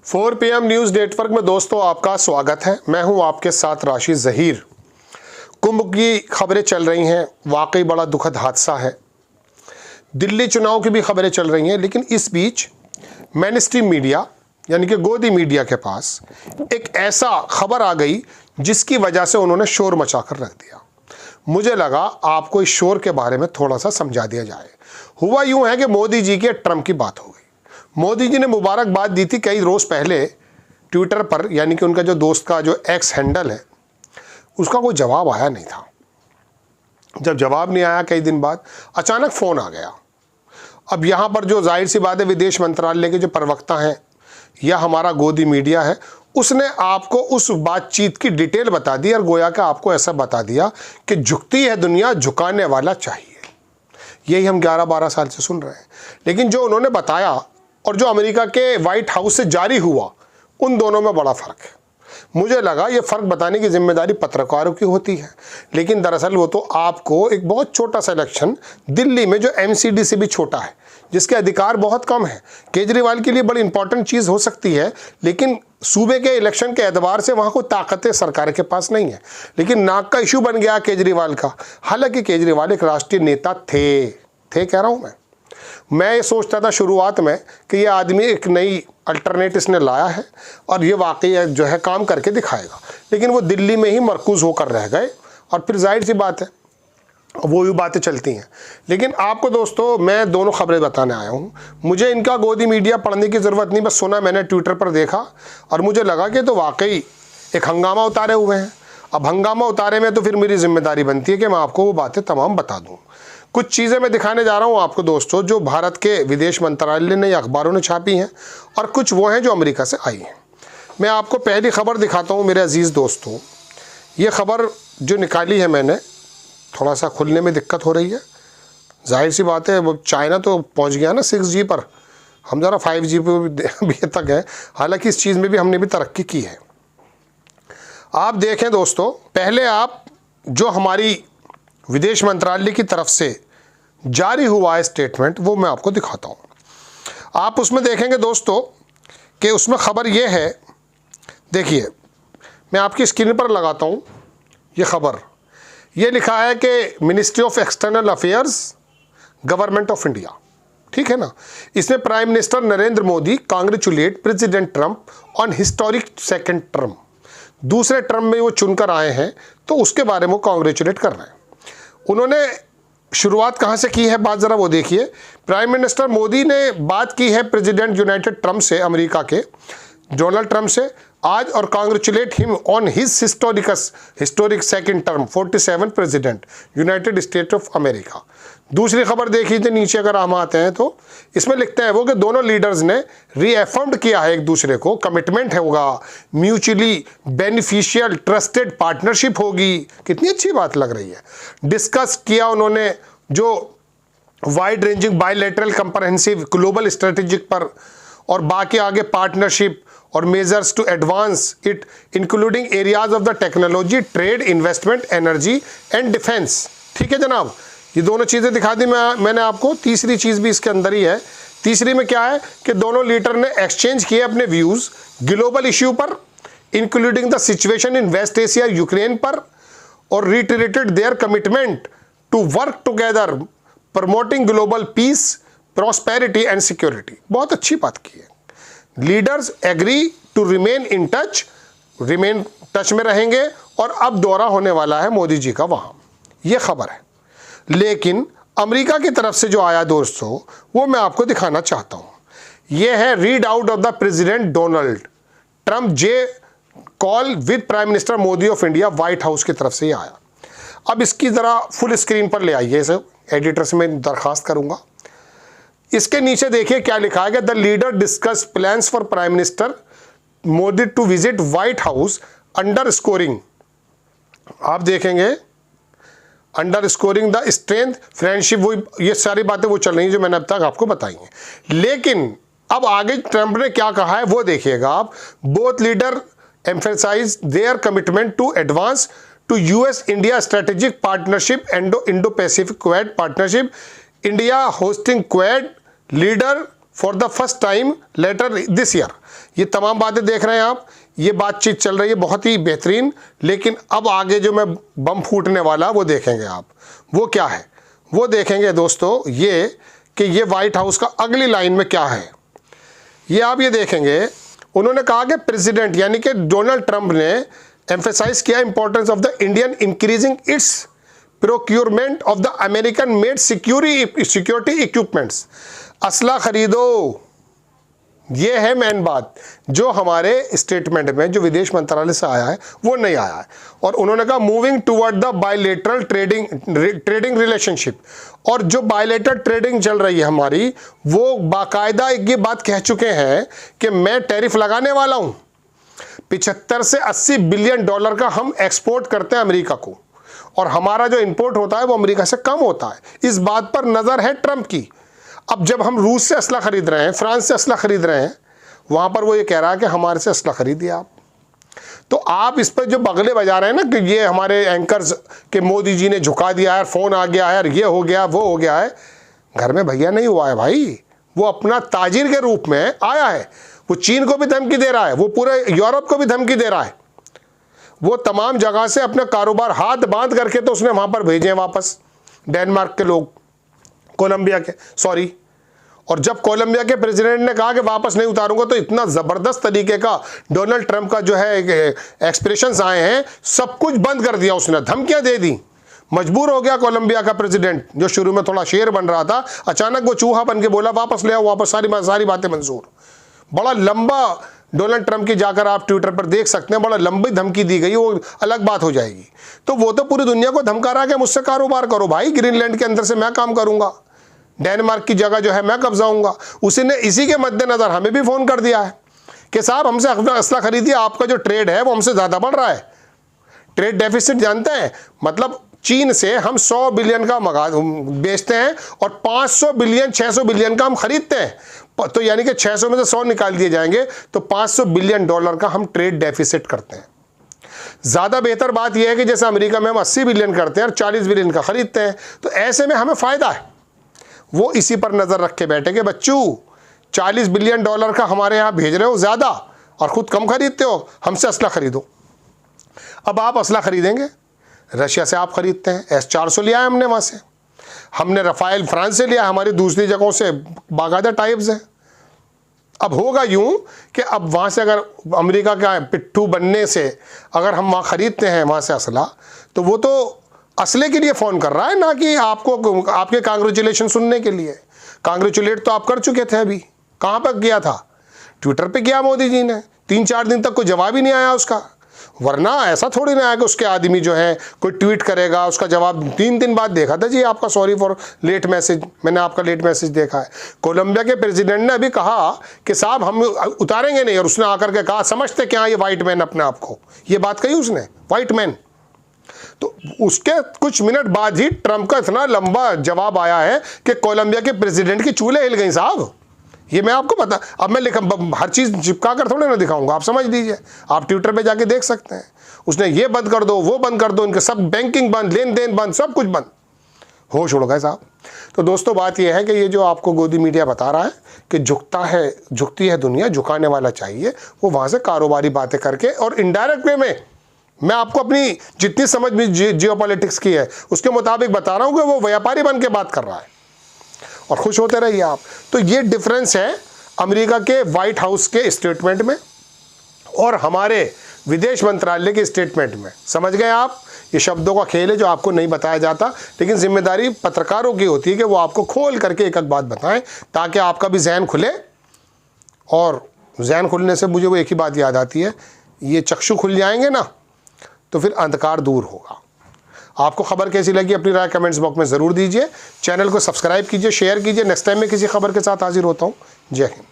4 PM news network में दोस्तों आपका स्वागत है। मैं हूं आपके साथ राशिद ज़हीर। कुंभ की खबरें चल रही हैं, वाकई बड़ा दुखद हादसा है। दिल्ली चुनाव की भी खबरें चल रही हैं, लेकिन इस बीच मेनस्ट्रीम मीडिया यानी कि गोदी मीडिया के पास एक ऐसा खबर आ गई जिसकी वजह से उन्होंने शोर मचा कर रख दिया। मुझे लगा आपको इस शोर के बारे में थोड़ा सा समझा दिया जाए। हुआ यूँ है कि मोदी जी की ट्रंप की बात हो गई। मोदी जी ने मुबारकबाद दी थी कई रोज़ पहले ट्विटर पर, यानी कि उनका जो दोस्त का जो एक्स हैंडल है उसका कोई जवाब आया नहीं था। जब जवाब नहीं आया कई दिन बाद अचानक फ़ोन आ गया। अब यहाँ पर जो जाहिर सी बात है विदेश मंत्रालय के जो प्रवक्ता हैं या हमारा गोदी मीडिया है, उसने आपको उस बातचीत की डिटेल बता दी और गोया का आपको ऐसा बता दिया कि झुकती है दुनिया, झुकाने वाला चाहिए। यही हम 11-12 साल से सुन रहे हैं। लेकिन जो उन्होंने बताया और जो अमेरिका के वाइट हाउस से जारी हुआ, उन दोनों में बड़ा फ़र्क है। मुझे लगा ये फ़र्क बताने की जिम्मेदारी पत्रकारों की होती है, लेकिन दरअसल वो तो आपको एक बहुत छोटा सा इलेक्शन दिल्ली में जो MCD से भी छोटा है, जिसके अधिकार बहुत कम है, केजरीवाल के लिए बड़ी इंपॉर्टेंट चीज़ हो सकती है, लेकिन सूबे के इलेक्शन के एतबार से वहाँ कोई ताकतें सरकार के पास नहीं है। लेकिन नाक का इशू बन गया केजरीवाल का। हालांकि केजरीवाल एक राष्ट्रीय नेता थे कह रहा हूँ मैं ये सोचता था शुरुआत में कि ये आदमी एक नई अल्टरनेट इसने लाया है और ये वाकई जो है काम करके दिखाएगा, लेकिन वो दिल्ली में ही मरकूज़ होकर रह गए और फिर जाहिर सी बात है वो भी बातें चलती हैं। लेकिन आपको दोस्तों मैं दोनों खबरें बताने आया हूँ। मुझे इनका गोदी मीडिया पढ़ने की ज़रूरत नहीं, बस सुना मैंने, ट्विटर पर देखा और मुझे लगा कि तो वाकई एक हंगामा उतारे हुए हैं। अब हंगामा उतारे में तो फिर मेरी जिम्मेदारी बनती है कि मैं आपको वो बातें तमाम बता दूँ। कुछ चीज़ें मैं दिखाने जा रहा हूँ आपको दोस्तों जो भारत के विदेश मंत्रालय ने या अखबारों ने छापी हैं, और कुछ वो हैं जो अमेरिका से आई हैं। मैं आपको पहली खबर दिखाता हूँ मेरे अजीज़ दोस्तों। ये खबर जो निकाली है मैंने, थोड़ा सा खुलने में दिक्कत हो रही है, जाहिर सी बात है। वो चाइना तो पहुँच गया ना 6G पर, हम ज़रा 5G पर भी तक है। हालाँकि इस चीज़ में भी हमने भी तरक्की की है। आप देखें दोस्तों, पहले आप जो हमारी विदेश मंत्रालय की तरफ से जारी हुआ है स्टेटमेंट, वो मैं आपको दिखाता हूँ। आप उसमें देखेंगे दोस्तों कि उसमें खबर ये है, देखिए मैं आपकी स्क्रीन पर लगाता हूँ ये खबर। ये लिखा है कि ministry of external affairs, government of India, ठीक है ना। इसमें prime minister Narendra Modi congratulate president Trump on historic second term. दूसरे टर्म में वो चुनकर आए हैं तो उसके बारे में कांग्रेचुलेट कर रहे हैं। उन्होंने शुरुआत कहाँ से की है बात ज़रा वो देखिए। प्राइम मिनिस्टर मोदी ने बात की है प्रेसिडेंट यूनाइटेड ट्रंप से, अमेरिका के डोनाल्ड ट्रंप से आज, और congratulate him on his historic second term 47 president United state of America. दूसरी खबर देखी थी नीचे, अगर हम आते हैं तो इसमें लिखते हैं वो कि दोनों लीडर्स ने रीअफर्म्ड किया है एक दूसरे को, कमिटमेंट होगा, म्यूचुअली बेनिफिशियल ट्रस्टेड पार्टनरशिप होगी। कितनी अच्छी बात लग रही है। डिस्कस किया उन्होंने जो wide ranging bilateral comprehensive global strategic पर, और बाकी आगे पार्टनरशिप और measures to advance it including areas of the technology, trade, investment, energy and defence. ठीक है जनाब, ये दोनों चीज़ें दिखा दी मैंने आपको। तीसरी चीज़ भी इसके अंदर ही है। तीसरी में क्या है कि दोनों लीडर ने एक्सचेंज किए अपने व्यूज़ ग्लोबल इश्यू पर, including the situation in West Asia, Ukraine पर, और reiterated their commitment to work together promoting global peace, prosperity and security. बहुत अच्छी बात की है। Leaders agree to remain in touch, remain touch में रहेंगे, और अब दौरा होने वाला है मोदी जी का वहाँ। ये खबर है। लेकिन अमेरिका की तरफ से जो आया दोस्तों वो मैं आपको दिखाना चाहता हूँ। ये है read out of the president Donald Trump J call with prime Minister Modi of India, white house की तरफ से ये आया। अब इसकी ज़रा फुल स्क्रीन पर ले आइए, इसे एडिटर से मैं दरखास्त करूँगा। इसके नीचे देखिए क्या लिखा है कि the leader discuss plans for Prime Minister Modi to visit White House underscoring. आप देखेंगे underscoring the strength friendship, वो ये सारी बातें वो चल रही हैं जो मैंने अब तक आपको बताई हैं। लेकिन अब आगे ट्रंप ने क्या कहा है वो देखिएगा आप। Both leader emphasise their commitment to advance to US India strategic partnership, Indo Pacific Quad partnership, India hosting Quad leader for the first time later this year. ये तमाम बातें देख रहे हैं आप, ये बातचीत चल रही है बहुत ही बेहतरीन। लेकिन अब आगे जो मैं बम फूटने वाला वो देखेंगे आप, वो क्या है वो देखेंगे दोस्तों, ये कि ये व्हाइट हाउस का अगली लाइन में क्या है ये आप ये देखेंगे। उन्होंने कहा कि प्रेसिडेंट यानी कि डोनाल्ड ट्रंप ने एम्फेसाइज किया importance of the Indian increasing its procurement of the American made security equipments. असला खरीदो, ये है मेन बात जो हमारे स्टेटमेंट में जो विदेश मंत्रालय से आया है वो नहीं आया है। और उन्होंने कहा moving toward the bilateral trading relationship, और जो बायलेटरल ट्रेडिंग चल रही है हमारी, वो बाकायदा ये बात कह चुके हैं कि मैं टैरिफ लगाने वाला हूं। 75 से 80 बिलियन डॉलर का हम एक्सपोर्ट करते हैं अमेरिका को, और हमारा जो इंपोर्ट होता है वो अमेरिका से कम होता है। इस बात पर नज़र है ट्रंप की। अब जब हम रूस से असला खरीद रहे हैं, फ्रांस से असला खरीद रहे हैं, वहाँ पर वो ये कह रहा है कि हमारे से असला खरीदिए आप। तो आप इस पर जो बगले बजा रहे हैं ना कि ये हमारे एंकर्स के मोदी जी ने झुका दिया है, फ़ोन आ गया है, ये हो गया वो हो गया है, घर में भैया नहीं हुआ है भाई। वो अपना ताजिर के रूप में आया है, वो चीन को भी धमकी दे रहा है, वो पूरे यूरोप को भी धमकी दे रहा है, वो तमाम जगह से अपना कारोबार हाथ बांध करके तो उसने वहाँ पर भेजे हैं वापस, डेनमार्क के लोग, कोलंबिया के, सॉरी। और जब कोलंबिया के प्रेसिडेंट ने कहा कि वापस नहीं उतारूंगा, तो इतना ज़बरदस्त तरीके का डोनाल्ड ट्रंप का जो है एक्सप्रेशंस आए हैं, सब कुछ बंद कर दिया उसने, धमकियां दे दी। मजबूर हो गया कोलंबिया का प्रेसिडेंट, जो शुरू में थोड़ा शेर बन रहा था, अचानक वो चूहा बन के बोला वापस ले आओ, वापस सारी बातें मंजूर। बड़ा लंबा डोनाल्ड ट्रंप की जाकर आप ट्विटर पर देख सकते हैं, बड़ा लंबी धमकी दी गई, वो अलग बात हो जाएगी। तो वो तो पूरी दुनिया को धमका रहा है कि मुझसे कारोबार करो भाई, ग्रीनलैंड के अंदर से मैं काम करूंगा, डेनमार्क की जगह जो है मैं कब्जाऊंगा। उसी ने इसी के मद्देनजर हमें भी फ़ोन कर दिया है कि साहब हमसे असला खरीदिए, आपका जो ट्रेड है वो हमसे ज़्यादा बढ़ रहा है। ट्रेड डेफिसिट जानते हैं, मतलब चीन से हम 100 बिलियन का बेचते हैं और 500 बिलियन 600 बिलियन का हम खरीदते हैं। तो यानी कि 600 में से 100 निकाल दिए जाएंगे तो 500 बिलियन डॉलर का हम ट्रेड डेफिसिट करते हैं। ज़्यादा बेहतर बात यह है कि जैसे अमेरिका में हम 80 बिलियन करते हैं और 40 बिलियन का खरीदते हैं, तो ऐसे में हमें फ़ायदा है। वो इसी पर नज़र रख के बैठे कि बच्चों 40 बिलियन डॉलर का हमारे यहाँ भेज रहे हो ज़्यादा और ख़ुद कम खरीदते हो, हमसे असला खरीदो। अब आप असला खरीदेंगे, रशिया से आप खरीदते हैं, S-400 लिया है हमने वहाँ से, हमने रफ़ाइल फ्रांस से लिया, हमारी दूसरी जगहों से बाकायदा टाइप्स हैं। अब होगा यूं कि अब वहाँ से अगर अमेरिका का पिट्ठू बनने से अगर हम वहाँ ख़रीदते हैं वहाँ से असला, तो वो तो असले के लिए फ़ोन कर रहा है, ना कि आपको आपके कांग्रेचुलेशन सुनने के लिए। कांग्रेचुलेट तो आप कर चुके थे, अभी कहाँ पर किया था? ट्विटर पे किया मोदी जी ने, 3-4 दिन तक कोई जवाब ही नहीं आया उसका। वरना ऐसा थोड़ी ना है कि उसके आदमी जो है कोई ट्वीट करेगा, उसका जवाब 3 दिन बाद देखा था जी आपका सॉरी फॉर लेट मैसेज, मैंने आपका लेट मैसेज देखा है। कोलंबिया के प्रेसिडेंट ने अभी कहा कि साहब हम उतारेंगे नहीं, और उसने आकर के कहा समझते क्या ये वाइट मैन अपने आप को, ये बात कही उसने, वाइट मैन। तो उसके कुछ मिनट बाद ही ट्रंप का इतना लंबा जवाब आया है कि कोलंबिया के प्रेसिडेंट की चूल्हे हिल गई साहब। ये मैं आपको बता, अब मैं हर चीज़ चिपका कर थोड़े ना दिखाऊंगा, आप समझ लीजिए, आप ट्विटर पे जाके देख सकते हैं। उसने ये बंद कर दो, वो बंद कर दो, इनके सब बैंकिंग बंद, लेन देन बंद, सब कुछ बंद, होश उड़ गए साहब। तो दोस्तों बात यह है कि ये जो आपको गोदी मीडिया बता रहा है कि झुकती है दुनिया, झुकाने वाला चाहिए, वो वहाँ से कारोबारी बातें करके और इनडायरेक्ट वे में मैं आपको अपनी जितनी समझ में जियोपॉलिटिक्स की है उसके मुताबिक बता रहा हूँ कि वो व्यापारी बन के बात कर रहा है, और खुश होते रहिए आप। तो ये डिफरेंस है अमेरिका के वाइट हाउस के स्टेटमेंट में और हमारे विदेश मंत्रालय के स्टेटमेंट में। समझ गए आप? ये शब्दों का खेल है जो आपको नहीं बताया जाता, लेकिन जिम्मेदारी पत्रकारों की होती है कि वो आपको खोल करके एक एक बात बताएं, ताकि आपका भी जहन खुले। और जहन खुलने से मुझे वो एक ही बात याद आती है, ये चक्षु खुल जाएंगे ना तो फिर अंधकार दूर होगा। आपको खबर कैसी लगी अपनी राय कमेंट्स बॉक्स में ज़रूर दीजिए। चैनल को सब्सक्राइब कीजिए, शेयर कीजिए। नेक्स्ट टाइम में किसी खबर के साथ हाजिर होता हूँ। जय हिंद।